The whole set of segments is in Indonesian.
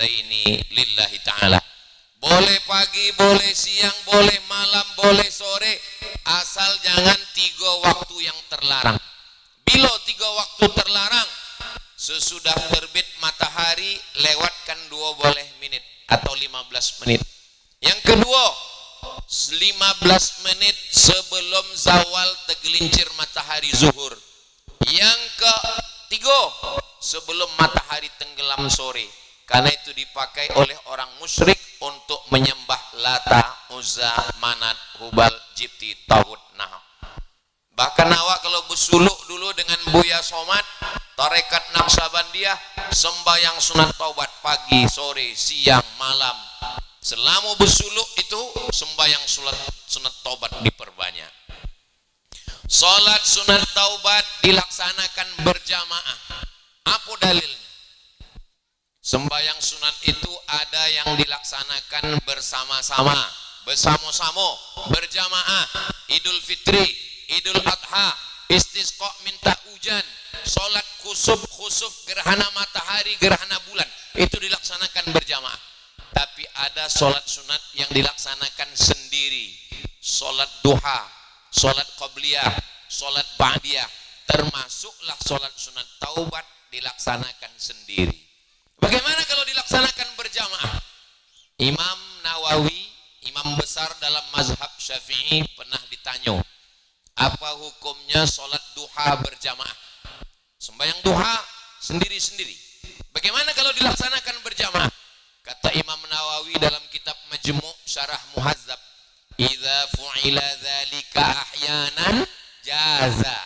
raka'ataini lillahi ta'ala. Boleh pagi, boleh siang, boleh malam, boleh sore, asal jangan 3 waktu yang terlarang. Bila 3 waktu terlarang, sesudah terbit matahari lewatkan 12 menit atau 15 menit. Yang kedua, 15 menit sebelum zawal tergelincir matahari zuhur. Yang ketiga, sebelum matahari tenggelam sore. Karena itu dipakai oleh orang musyrik untuk menyembah Lata, Uzza, Manat, Hubal, Jibti, Tauhud. Nah, bahkan awak kalau bersuluk dulu dengan Buya Somad, tarekat Naqsabandiyah, sembahyang sunat taubat pagi, sore, siang, malam. Selama bersuluk itu sembahyang sunat taubat diperbanyak. Salat sunat taubat dilaksanakan berjamaah. Apa dalilnya? Sembahyang sunat itu ada yang dilaksanakan bersama-sama, berjamaah. Idul Fitri, Idul Adha, istisqa minta hujan, salat khusuf gerhana matahari, gerhana bulan, itu dilaksanakan berjamaah. Tapi ada salat sunat yang dilaksanakan sendiri. Salat duha, salat qabliyah, salat ba'diyah, termasuklah salat sunat taubat dilaksanakan sendiri. Bagaimana kalau dilaksanakan berjamaah? Imam Nawawi, imam besar dalam mazhab Syafi'i, pernah ditanya, apa hukumnya salat duha berjamaah? Sembahyang duha sendiri-sendiri. Bagaimana kalau dilaksanakan berjamaah? Kata Imam Nawawi dalam kitab Majmu' Syarah Muhazzab, idza fu'ila dzalika ahyanan jaza.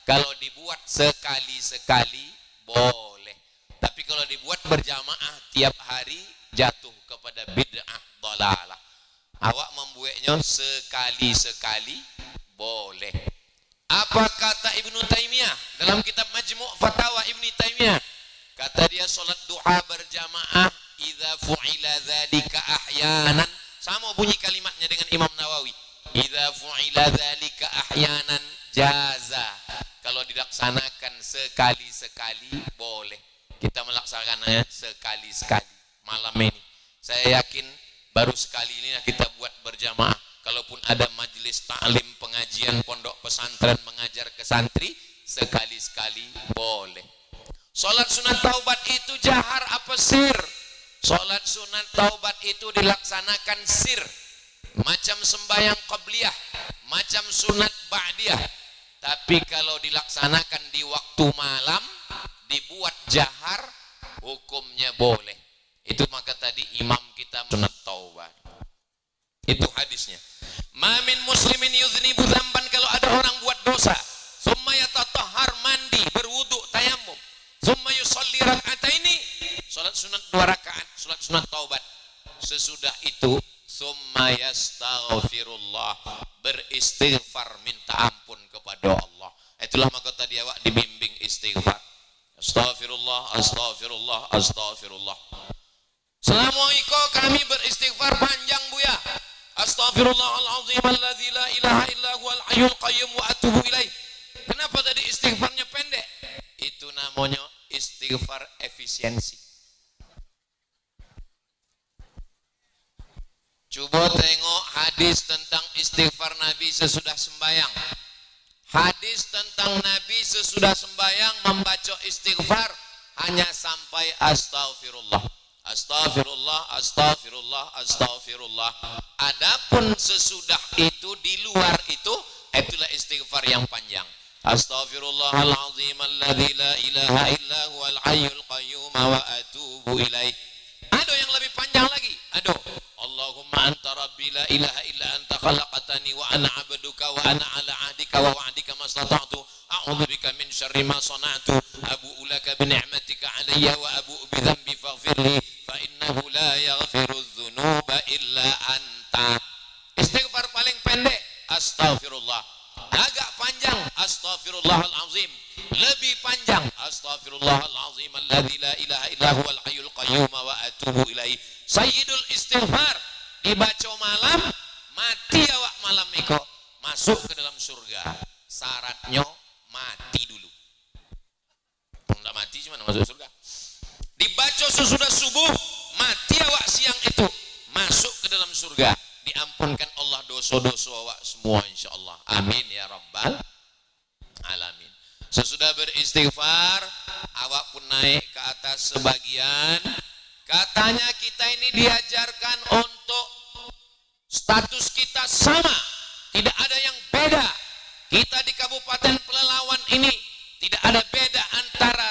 Kalau dibuat sekali-sekali boleh. Tapi kalau dibuat berjamaah tiap hari jatuh kepada bid'ah dhalalah. Awak membuatnya sekali-sekali boleh. Apa kata Ibnu Taimiyah dalam kitab Majmu' Fatawa Ibnu Taimiyah? Kata dia salat duha berjamaah idza fu'ila dzalika ahyanan, sama bunyi kalimatnya dengan Imam Nawawi. Idza fu'ila dzalika ahyanan jaza. Kalau dilaksanakan sekali-sekali boleh. Kita melaksanakannya sekali-sekali. Malam ini saya yakin baru sekali ini kita buat berjamaah. Kalaupun ada majelis taklim, pengajian pondok pesantren mengajar ke santri, sekali-sekali boleh. Salat sunat taubat itu jahar apa sir? Salat sunat taubat itu dilaksanakan sir, macam sembahyang qabliyah, macam sunat ba'diyah. Tapi kalau dilaksanakan di waktu malam, dibuat jahar, hukumnya boleh. Itu maka tadi imam kita sunat taubat. Itu hadisnya. Ma min muslimin yuznibu dzamban, kalau ada orang buat dosa, summa yatatahhar, mandi, berwudu, tayammum, summa yusalli rak'ataini, salat sunat 2 rakaat, salat sunat taubat. Sesudah itu summa yastaghfirullah, beristighfar, minta ampun kepada Allah. Itulah maka tadi awak dibimbing istighfar. Astaghfirullah, astaghfirullah, astaghfirullah. Selama itu kami beristighfar panjang Buya. Astaghfirullahalazim alladzi la ilaha illa huwal hayyul qayyum wa atubu ilaih. Kenapa tadi istighfarnya pendek? Itu namanya istighfar efisiensi. Coba tengok hadis tentang istighfar Nabi sesudah sembahyang. Hadis tentang Nabi sesudah sembahyang membaca istighfar hanya sampai astaghfirullah, astaghfirullah, astaghfirullah, astaghfirullah. Adapun sesudah itu, di luar itu, itulah istighfar yang panjang. Astaghfirullahalazim alladzi la ilaha illa huwal hayyul qayyum wa atubu ilaih. Ada yang lebih panjang lagi. Ada. Allahumma anta rabbi la ilaha illa anta khalaqtani wa ana 'abduka wa ana 'ala 'ahdika wa wa'dika mastata'tu a'udzu bika min syarri ma sana'tu abu'u laka bi ni'matika 'alayya wa abu'u bi dhanbi faghfirli fa innahu la yaghfiru dzunuba illa anta. Istighfar paling pendek astaghfirullah. Agak panjang astaghfirullahalazim. Lebih panjang astaghfirullahalazim alladzi la ilaha illa huwal hayyul qayyum wa atubu ilaih. Sayyidul istighfar dibaca malam, mati awak malam itu masuk ke dalam surga. Syaratnya mati dulu. Enggak mati cuma masuk surga. Dibaca sesudah subuh, itu masuk ke dalam surga, diampunkan Allah dosa-dosa awak semua insyaallah. Amin ya rabbal alamin. Sesudah beristighfar, awak pun naik ke atas sebagian. Katanya kita ini diajarkan untuk status kita sama, tidak ada yang beda. Kita di Kabupaten Pelalawan ini tidak ada beda antara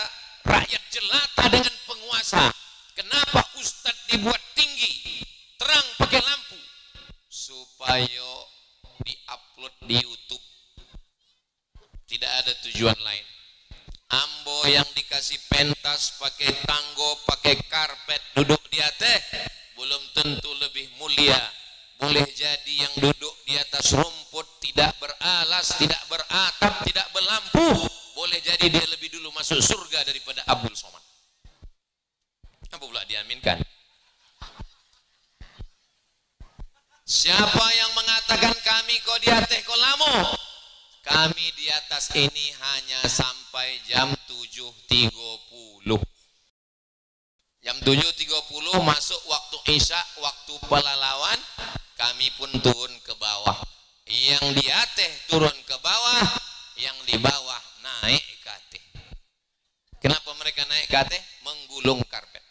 rakyat jelata dengan penguasa. Kenapa Ustadz dibuat tinggi, terang pakai lampu? Supaya diupload di YouTube. Tidak ada tujuan lain. Ambo yang dikasih pentas, pakai tanggo, pakai karpet, duduk di atas, belum tentu lebih mulia. Boleh jadi yang duduk di atas rumput, tidak beralas, tidak beratap, tidak berlampu, boleh jadi dia lebih dulu masuk surga daripada Abdul Somad. Apa pula diaminkan? Siapa yang mengatakan kami kok di atas kok lama? Kami di atas ini hanya sampai jam 7.30. Jam 7.30 masuk waktu Isya, waktu Pelalawan, kami pun turun ke bawah. Yang di atas turun ke bawah, yang di bawah naik ke atas. Kenapa mereka naik ke atas? Menggulung karpet.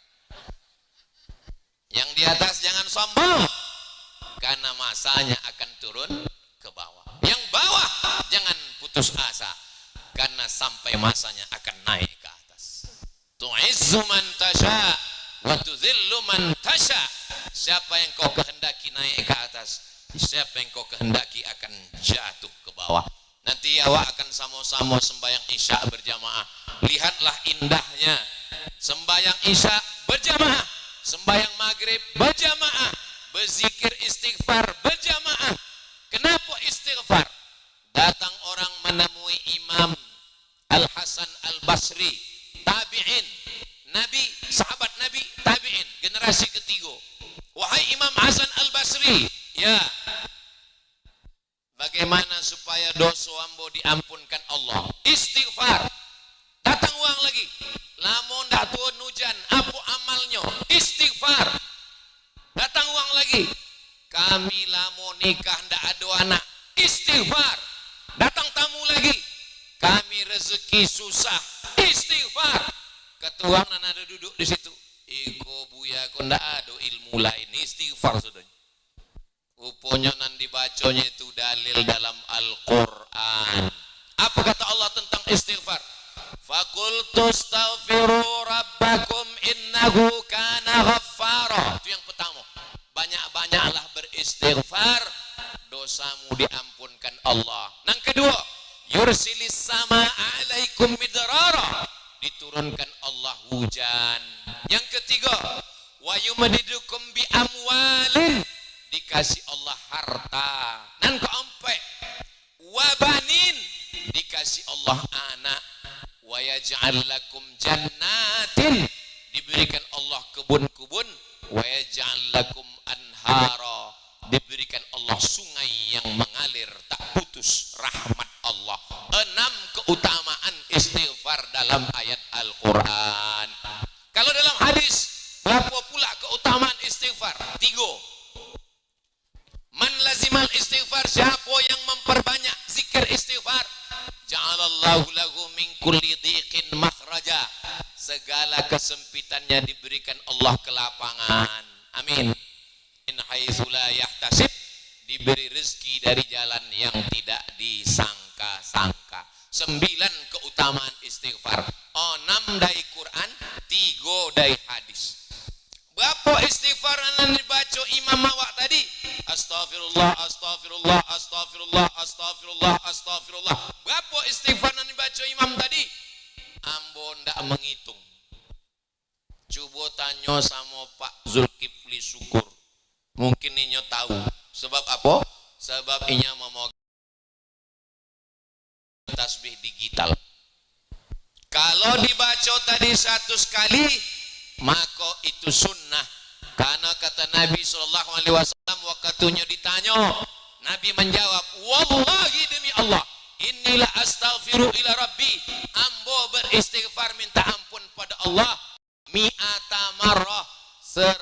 Yang di atas jangan sombong, karena masanya akan turun ke bawah. Yang bawah jangan putus asa, karena sampai masanya akan naik ke atas. Tu'izzu man tasha wa tuzillu man tasha. Siapa yang kau kehendaki naik ke atas, siapa yang kau kehendaki akan jatuh ke bawah. Nanti awak akan sama-sama sembahyang Isya berjamaah. Lihatlah indahnya sembahyang Isya berjamaah, sembahyang maghrib berjamaah, berzikir istighfar berjamaah. Kenapa istighfar? Datang orang menemui Imam Al-Hasan Al-Basri, tabi'in, Nabi, sahabat Nabi, tabi'in, generasi ketiga. Wahai Imam Hasan Al-Basri, ya, bagaimana supaya dosa ambo diampunkan Allah? Istighfar. Datang uang lagi, lamun dak turun hujan, apa amalnya? Istighfar. Datang uang lagi, kami lamun nikah ndak ada anak. Istighfar. Datang tamu lagi, kami rezeki susah. Istighfar. Ketua nan ada duduk di situ, iko buya ko ndak ada ilmu lain. Istighfar sudah. Rupanya nan dibacanya itu dalil dalam Al-Quran. Apa kata Allah tentang istighfar? Fakultu astaghfiru rabbakum innahu kana ghaffara. Itu yang pertama. Banyak-banyaklah beristighfar, dosamu diampunkan Allah. Yang kedua, yursilis sama alaikum midrara. Diturunkan Allah hujan. Yang ketiga, wa yumdidukum bi amwalin. Dikasih Allah harta. Dan keempat, wabanin, dikasih Allah anak. Wa yaj'al lakum jannatin, diberikan Allah kebun-kebun. Wa yaj'al lakum anhara, diberikan Allah sungai yang mengalir tak putus, rahmat Allah. 6 keutamaan istighfar dalam ayat Al-Quran. Kalau dalam hadis, berapa pula keutamaan istighfar? 3. Man lazimal istighfar, siapa yang memperbanyak zikir istighfar, ja'alallahu lahu min kulli dhiqin makhraja. Segala kesempitannya diberikan Allah kelapangan. Amin. In haitsu la yahtasib, diberi rezeki dari jalan yang tidak disangka-sangka. 9 keutamaan istighfar. 6 dari Quran, 3 dari hadis. Berapa istighfar yang dibaca imam awak tadi? Astaghfirullah, astaghfirullah, astaghfirullah, astaghfirullah, astaghfirullah. Berapa istighfar yang dibaca imam tadi? Ambo ndak menghitung. Coba tanya sama Pak Zulkifli Syukur. Mungkin inyo tahu. Sebab apa? Sebab inya memegang tasbih digital. Kalau dibaca tadi 100 kali, maka itu sunnah. Karena kata Nabi SAW, waktunya ditanya, Nabi menjawab, wallahi demi Allah, inilah astaghfiru ila rabbi, ambo beristighfar minta ampun pada Allah, mi'ata marrah, 100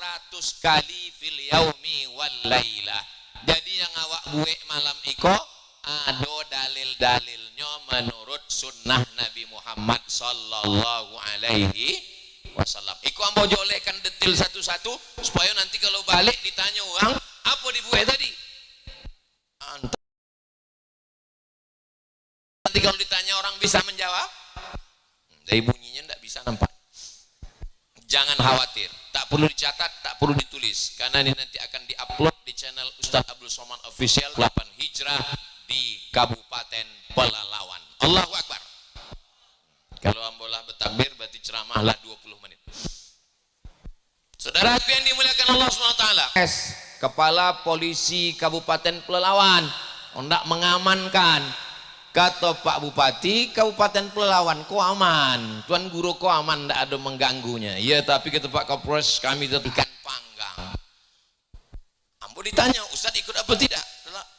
kali fil yaumi wal lailah. Jadi yang awak buek malam iko ada dalil-dalilnya menurut sunnah Nabi Muhammad sallallahu alaihi wasallam. Iku ambo jolehkan detail satu-satu supaya nanti kalau balik ditanya orang apa dibuat tadi. Nanti kalau ditanya orang bisa menjawab. Dari bunyinya tidak bisa nampak. Jangan khawatir, tak perlu dicatat, tak perlu ditulis, karena ini nanti akan diupload di channel Ustadz Abdul Somad Official 8 Hijrah di Kabupaten Pelalawan. Allahu Akbar. Kalau ambolah bertakbir berarti ceramahlah 20 menit. Saudaraku yang dimuliakan Allah SWT, Kepala Polisi Kabupaten Pelalawan hendak mengamankan. Kata Pak Bupati, Kabupaten Pelalawan kok aman, Tuan Guru kok aman, tidak ada mengganggunya. Ya, tapi kata Pak Kapolres kami tetap ikan panggang. Ambo ditanya, Ustaz ikut apa tidak?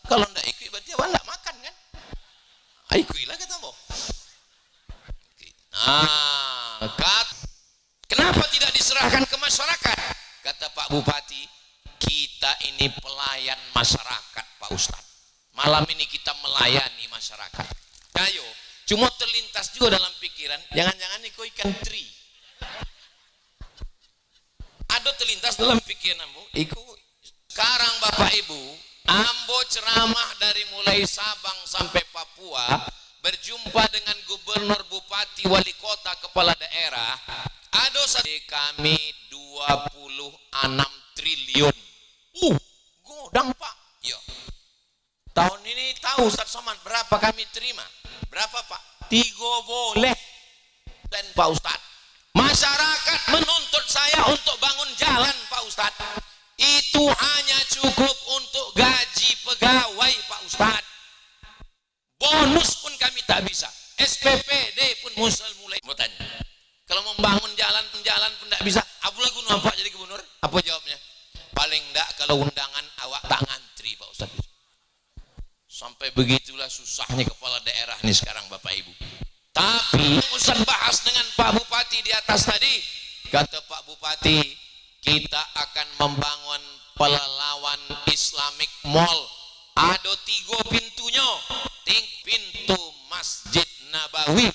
Kalau tidak ikut berarti awak tidak makan kan? Ikutlah kata Ambo. Nah, kenapa tidak diserahkan ke masyarakat? Kata Pak Bupati, kita ini pelayan masyarakat Pak Ustaz. Malam ini kita melayani masyarakat. Ayo, cuma terlintas juga dalam pikiran, jangan-jangan ikut ikan teri. Ada terlintas dalam pikiran Ambo, ikut. Sekarang Bapak Ibu, Ambo ceramah dari mulai Sabang sampai Papua, berjumpa dengan gubernur, bupati, wali kota, kepala daerah. Ada kami 26 triliun. Godang Pak. Yo. Tahun ini tahu Ustaz Somad berapa kami terima? Berapa Pak? 3 boleh. Dan Pak Ustaz, masyarakat menuntut saya untuk bangun jalan Pak Ustaz. Itu hanya cukup untuk gaji pegawai Pak Ustaz. Bonus pun kami tak bisa. SPPD pun mulai bertanya. Kalau membangun jalan pun tak bisa. Apalah gunanya Pak jadi gubernur? Apa jawabnya? Paling enggak kalau undangan awak tak ngantri Pak Ustaz. Sampai begitulah susahnya kepala daerah ini sekarang Bapak Ibu. Tapi Ustaz bahas dengan Pak Bupati di atas tadi. Kata Pak Bupati, kita akan membangun Pelalawan Islamic Mall. Ada 3 pintunya. Pintu Masjid Nabawi.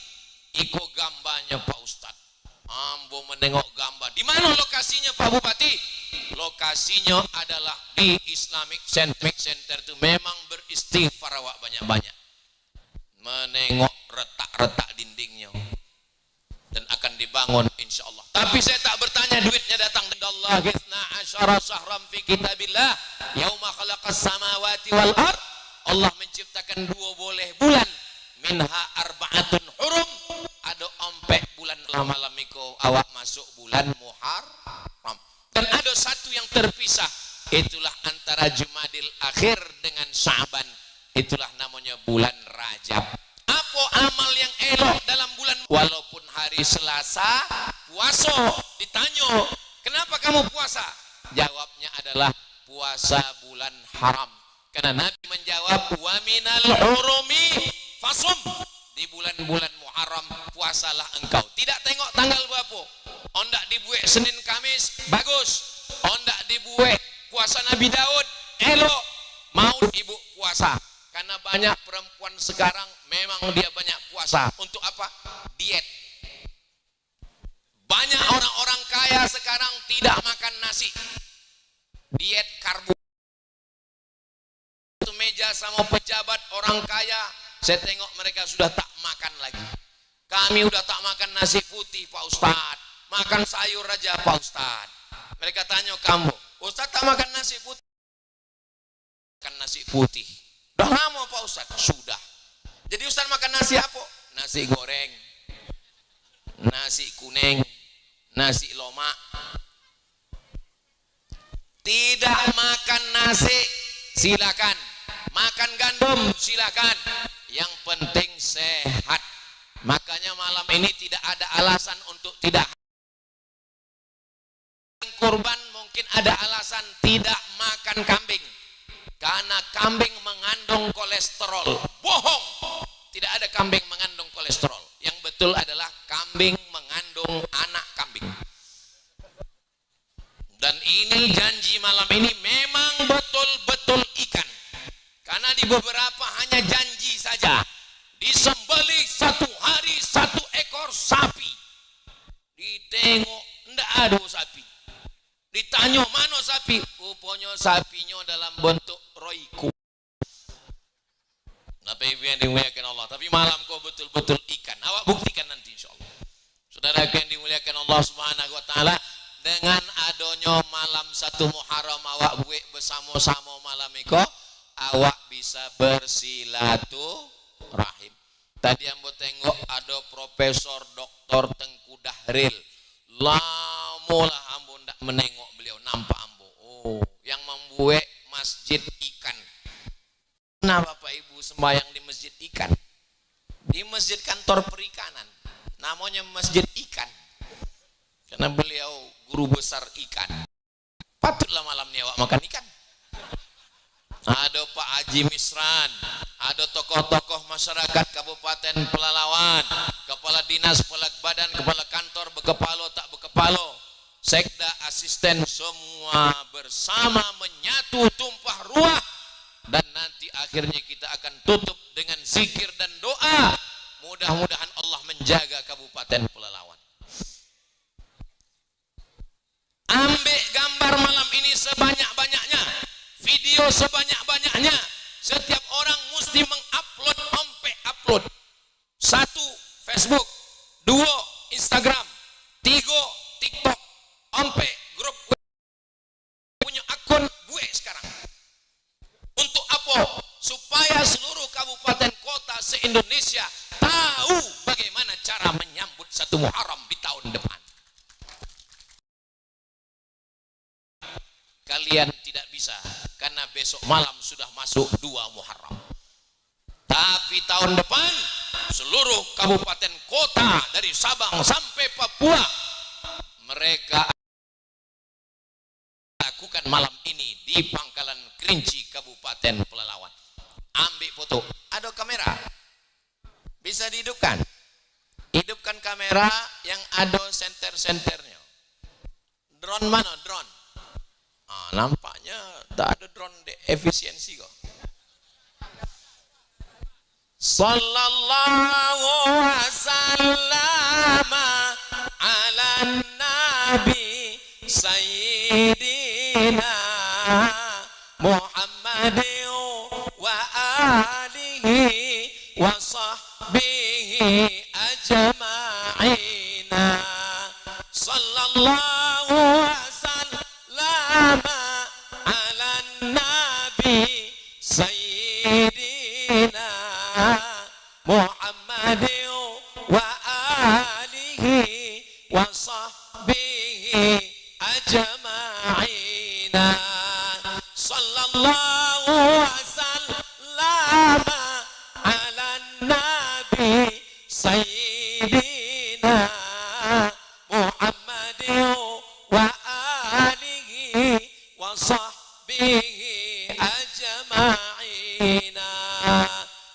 Iko gambarnya Pak Ustaz. Ambo menengok gambar. Di mana lokasinya Pak Bupati? Lokasinya adalah di Islamic Center itu. Memang beristighfar awak banyak-banyak. Menengok retak-retak dindingnya. Dan akan dibangun insya Allah. Tapi saya tak bertanya duitnya datang dari Allah. Githna asyara syahram fi kitabillah. Yauma khalaqas samawati wal ard. Allah menciptakan 2 boleh bulan. Minha arba'atun hurum. Ada ompek bulan malam iko awak masuk bulan Muharram. Dan ada satu yang terpisah. Itulah antara Jumadil Akhir dengan Sya'ban. Itulah namanya bulan Rajab. Apa amal yang elok dalam bulan? Walaupun hari Selasa puasa, ditanya, kenapa kamu puasa? Jawabnya adalah puasa bulan haram. Karena Nabi menjawab, wa minal hurumi fasum. Di bulan-bulan Muharram puasalah engkau. Tidak tengok tanggal berapa. Ondak dibuat Senin Kamis, bagus. Ondak dibuat puasa Nabi Daud, elok. Mau ibu puasa. Karena banyak perempuan sekarang memang dia banyak puasa. Untuk apa? Diet. Banyak orang-orang kaya sekarang tidak makan nasi. Diet karbo. Itu meja sama pejabat orang kaya, saya tengok mereka sudah tak makan lagi. Kami udah tak makan nasi putih Pak Ustadz. Makan sayur aja Pak Ustadz. Mereka tanya kamu, Ustadz tak makan nasi putih? Makan nasi putih. Udah lama Pak Ustadz? Sudah. Jadi Ustadz makan nasi apa? Nasi goreng, nasi kuning, nasi lomak. Tidak makan nasi, silakan. Makan gandum, silakan. Yang penting sehat. Makanya malam ini tidak ada alasan untuk tidak kurban. Mungkin ada alasan tidak makan kambing. Karena kambing mengandung kolesterol. Bohong. Tidak ada kambing mengandung kolesterol. Yang betul adalah kambing mengandung anak kambing. Dan ini janji malam ini memang betul-betul ikan. Karena di beberapa hanya janji saja. Disembelih satu hari 1 ekor sapi. Ditengok, ndak ada sapi. Ditanya mana sapi? Rupanya sapinya dalam bentuk roiku. Tapi yang dimuliakan Allah. Tapi malam kau betul-betul ikan. Awak buktikan nanti insyaAllah. Saudara yang dimuliakan Allah Subhanahu Wa Taala, dengan adanya malam 1 Muharram awak buat bersama-sama malam itu, awak bisa bersilaturahim. Tadi yang tengok ada Profesor Dr. Tengku Dahril. Lamulah ambo ndak menengok beliau, nampak ambo. Oh, yang membuat masjid ikan. Nah, Bapak Ibu sembahyang di masjid ikan. Di masjid kantor perikanan. Namanya masjid ikan. Karena beliau guru besar ikan. Patutlah malam ini awak makan ikan. Ada Pak Haji Misran, ada tokoh-tokoh masyarakat Kabupaten Pelalawan, kepala dinas, kepala badan, kepala kantor, berkepalo tak berkepalo, sekda, asisten, semua bersama menyatu tumpah ruah. Dan nanti akhirnya kita akan tutup dengan zikir dan doa. Mudah-mudahan Allah menjaga Kabupaten Pelalawan. Ambil gambar malam ini sebanyak-banyaknya, video sebanyak-banyaknya. Setiap orang mesti mengupload, upload. 1 Facebook, 2 Instagram, 3 TikTok, grup punya akun gue sekarang. Untuk apa? Supaya seluruh kabupaten kota se-Indonesia tahu bagaimana cara menyambut 1 Muharram di tahun depan. Kalian tidak bisa karena besok malam sudah masuk 2 Muharram. Tapi tahun depan seluruh kabupaten kota dari Sabang sampai Papua mereka lakukan malam ini di Pangkalan Kerinci Kabupaten Pelalawan. Ambil foto. Ada kamera. Bisa dihidupkan. Hidupkan kamera yang ada senter-senternya. Drone mana? Drone. Nampaknya tak ada drone efisiensi kok. Sallallahu wasallam ala nabi sayyidina Muhammadin wa alihi wa sahbihi ajma'ina. Sallallahu wasallam ala nabi sayyidina Muhammadin wa alihi wa sahbihi ajma'ina. Sallallahu wasallam ala nabi sayyidina Muhammadin wa alihi wa sahbihi ajma'ina.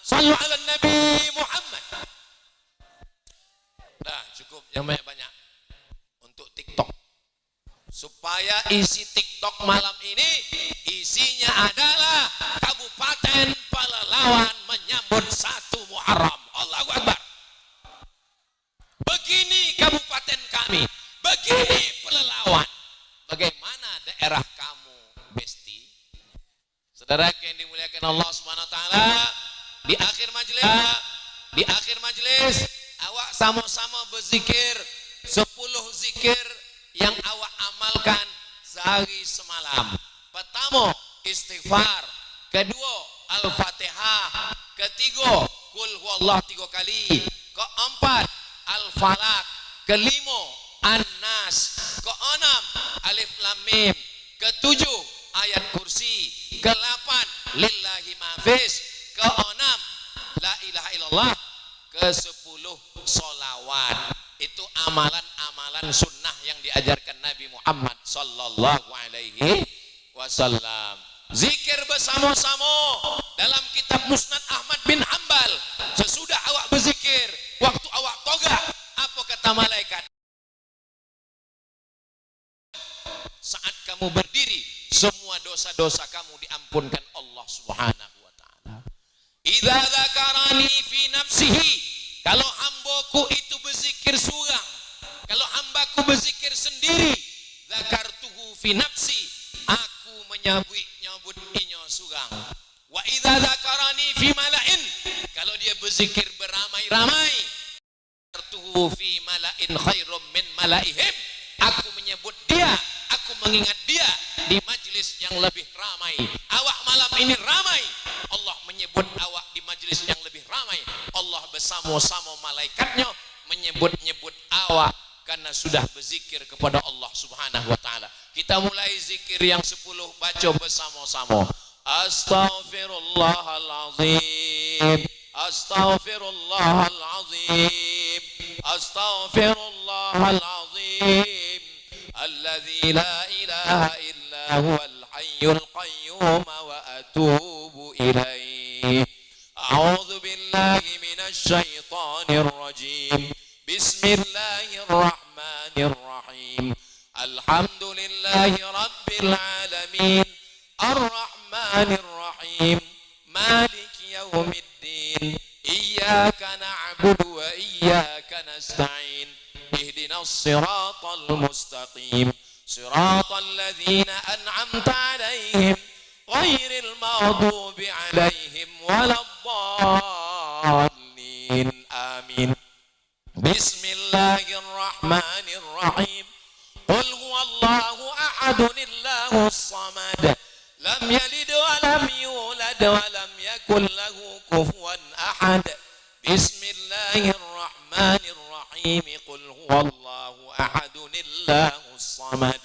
Sallu ala Nabi Muhammad. Dah cukup yang banyak-banyak untuk TikTok. Supaya isi TikTok malam ini isinya adalah Kabupaten Pelalawan menyambut 1 Muharram. Allahu Akbar. Begini kabupaten kami, begini Pelalawan. Bagaimana daerah kamu, Besti? Saudara yang dimuliakan Allah Subhanahu wa taala, di akhir majelis awak sama-sama berzikir 10 zikir yang awak amalkan sehari semalam. Pertama, istighfar. Kedua, Al-Fatihah. Ketiga, Qul huwallahu 3 kali. Keempat, Al-Falaq. Kelima, An-Nas. Keenam, Alif Lam Mim. Ketujuh, ayat kursi. Ke-8, Lillahi Mafis. Ke-6, La ilaha illallah. Ke-10, solawat. Itu amalan-amalan sunnah yang diajarkan Nabi Muhammad sallallahu alaihi wasallam. Zikir bersama-sama dalam kitab Musnad Ahmad bin Hanbal. Sesudah awak berzikir, waktu awak toga, apa kata malaikat? saat kamu berdiri, semua dosa-dosa kamu diampunkan Allah Subhanahu wa taala. Idza dzakarani fi nafsihi, kalau hambaku itu berzikir seorang, kalau hambaku berzikir sendiri, dzakartuhu fi nafsi, aku menyebut inyo seorang. Wa idza dzakarani fi mala'in, kalau dia berzikir beramai-ramai, dzakartuhu fi mala'in khairum min mala'ihim, aku menyebut dia, aku mengingat dia di majlis yang lebih ramai. Awak malam ini ramai, Allah menyebut awak di majlis yang lebih ramai. Allah bersama-sama malaikatnya menyebut-nyebut awak karena sudah berzikir kepada Allah Subhanahu wa taala. Kita mulai zikir yang 10, baca bersama-sama. Astaghfirullahalazim, astaghfirullahalazim, astaghfirullahalazim, alladzi la ilaha illa huwal hayyul qayyum wa atubu ilaihi. A'udzu billahi minasy syaithanir rajim. Bismillahirrahmanirrahim. Alhamdulillahi rabbil alamin. Ar-Rahmanir Rahim. Maliki yaumiddin. Iyyaka na'budu wa iyyaka nasta'in. Ihdinas siratal mustaqim. Siratal ladzina an'amta 'alaihim ghairil maghdubi 'alaihim waladdallin. Amin. Bismillahirrahmanirrahim. Qul huwallahu ahadun illahus samad. Lam yalid wa lam yulad wa lam yakul lahu kufuwan ahad. Bismillahirrahmanirrahim. Qul huwallahu ahadun illahus samad.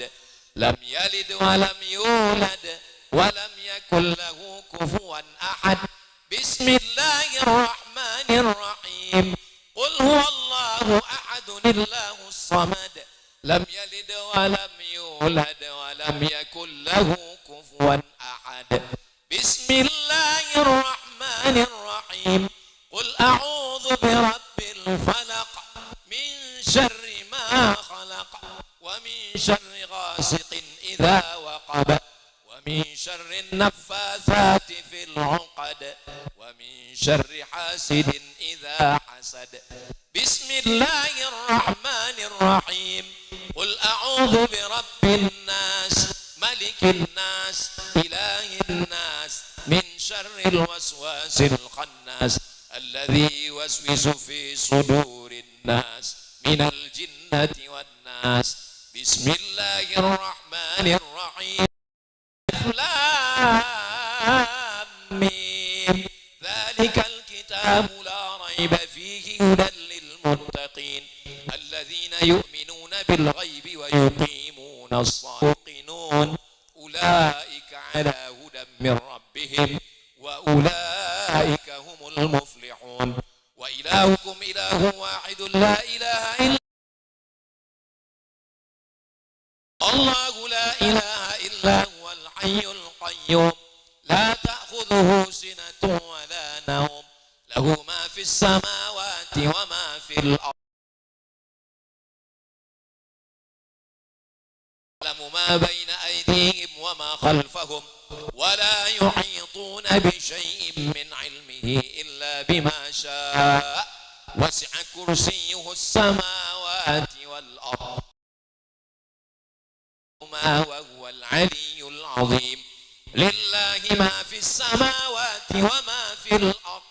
Lam yalid wa lam yulad wa lam yakul lahu kufuwan ahad. Bismillahirrahmanirrahim. Qul huwallahu ahadun illahus samad. Lam yalid wa lam yulad wa lam yakul lahu kufuwan ahad. Bismillahirrahmanirrahim. Qul a'udzu birabbil falaq min syarri ma khalaq wa min syarri ghasiqin idza waqab wa min syarri naffatsati fil 'uqad wa min syarri hasidin idza hasad. Bismillahirrahmanirrahim. Qul a'udzu birabbin nas malikin nas ilahin nas min syarril waswasil khannas alladzi yuwaswisu fi sudurin nas minal jinnati wan nas. Bismillahirrahmanirrahim. Lam mim. Dzalikal kitabu la raiba fihi hudan lil muttaqin alladzina yu'minuna bil ghaibi wa yuqimuna as-salata. Ulaika ala hudan min rabbihim wa ulaika humul muflihun. Wa ilahukum ilahun wahidun la ilaha illa Allahu la ilaha illa huwal hayyul qayyum la ta'khudhuhu sinatun wa la nawm lahu ma fis samawati wa ma fil ardh. يعلم ما بين أيديهم وما خلفهم ولا يحيطون بشيء من علمه إلا بما شاء وسع كرسيه السماوات والأرض وهو العلي العظيم. لله ما في السماوات وما في الأرض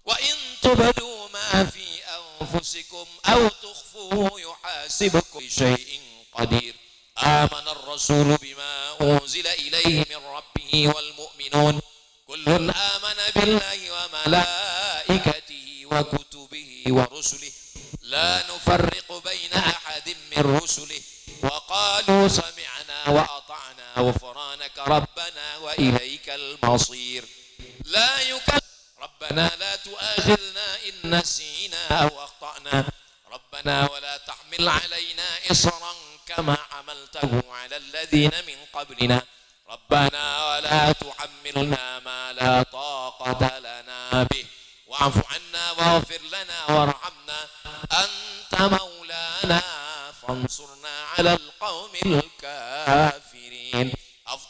وإن تبدوا ما في أنفسكم أو تخفوه يحاسبكم بشيء قدير. آمن الرسول بما أنزل إليه من ربه والمؤمنون كل آمن بالله وملائكته وكتبه ورسله لا نفرق بين أحد من رسله وقالوا سمعنا وأطعنا غفرانك ربنا وإليك المصير. لا يكلف ربنا لا تؤاخذنا إن نسينا أو أخطأنا ربنا ولا تحمل علينا إصرا كما حملته على الذين من قبلنا ربنا ولا تحملنا ما لا طاقة لنا به واعف عنا واغفر لنا وارحمنا أنت مولانا فانصرنا على القوم الكافرين.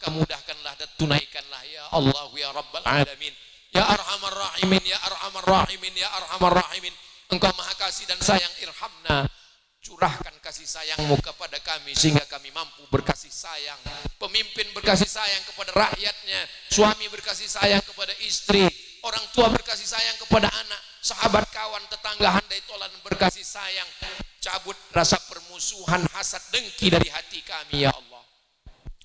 maka mudahkanlah dan tunaikanlah ya Allah ya Rabbal Alamin. Ya Arhamar Rahimin, ya Arhamar Rahimin, ya Arhamar Rahimin. Engkau maha kasih dan sayang, irhamna. Curahkan kasih sayangmu kepada kami sehingga kami mampu berkasih sayang. Pemimpin berkasih sayang kepada rakyatnya, suami berkasih sayang kepada istri, orang tua berkasih sayang kepada anak, sahabat, kawan, tetangga, handai tolan berkasih sayang. Cabut rasa permusuhan, hasad, dengki dari hati kami ya Allah.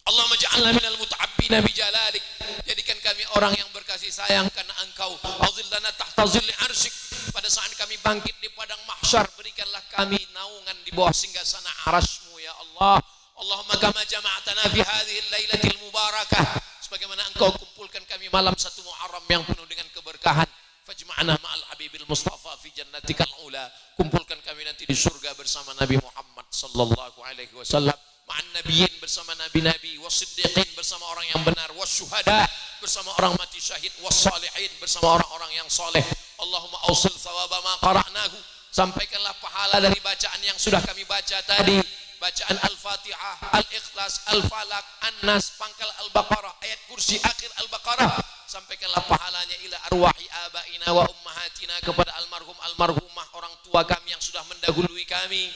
Allahumma ja'alna minal muta'abbina bijalalik. Jadikan kami orang yang berkasih sayang karena Engkau. Azillana tahta zilli arsyik. Pada saat kami bangkit di padang mahsyar, berikanlah kami naungan di bawah singgasana arasmu ya Allah. Allahumma kama jama'atana fi hadhihi al-lailatil mubarakah, sebagaimana Engkau kumpulkan kami malam 1 Muharram yang penuh dengan keberkahan. Fajma'na ma'al habibil mustafa fi jannatikal ula. Kumpulkan kami nanti di surga bersama Nabi Muhammad sallallahu alaihi wasallam. Ma'an nabiyyin bersama nabi-nabi, wasiddiqin bersama orang yang benar, wasyuhada bersama orang mati syahid, wassalihin bersama orang-orang yang soleh. Allahumma awsil thawaba ma qara'nahu, sampaikanlah pahala dari bacaan yang sudah kami baca tadi. Bacaan Al-Fatihah, Al-Ikhlas, Al-Falaq, An-Nas, pangkal Al-Baqarah, ayat kursi akhir Al-Baqarah. Sampaikanlah pahalanya ila arwahi abaina wa ummahatina, kepada almarhum almarhumah, orang tua kami yang sudah mendahului kami,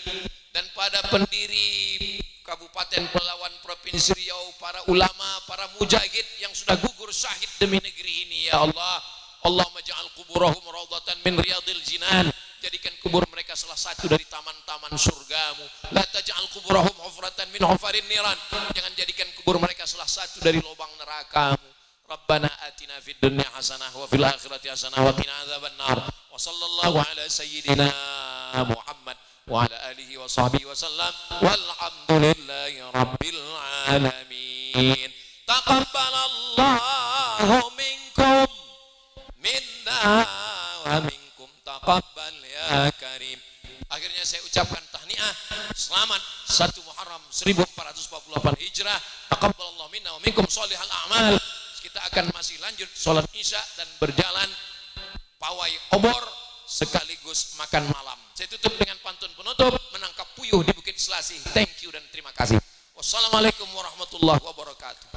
dan pada pendiri Kabupaten Pelawan Provinsi Riau, para ulama, para mujahid yang sudah gugur syahid demi negeri ini ya Allah. Allahumma ja'al kuburahum raudhatan min riyadil jinan. Jadikan kubur mereka salah satu dari taman-taman surgamu. La taj'al kuburahum hufratan min hufarin niran. Jangan jadikan kubur mereka salah satu dari lubang nerakamu. Rabbana atina fid dunya hasanah wa fil akhirati hasanah wa qina adzabannar. Wa sallallahu ala sayyidina Muhammad wa ala alihi wa sahbihi wa sallam. Walhamdulillahi rabbil alamin. Taqabbalallahu minkum minna wa minkum taqabbal ya karim. Akhirnya saya ucapkan tahniah, selamat 1 Muharram 1448 Hijrah. Taqabbalallahu minna wa minkum sholihal a'mal. Kita akan masih lanjut sholat isya dan berjalan pawai obor sekaligus makan malam. Saya tutup dengan pantun penutup, menangkap puyuh di Bukit Selasih. Thank you dan terima kasih. Wassalamualaikum warahmatullahi wabarakatuh.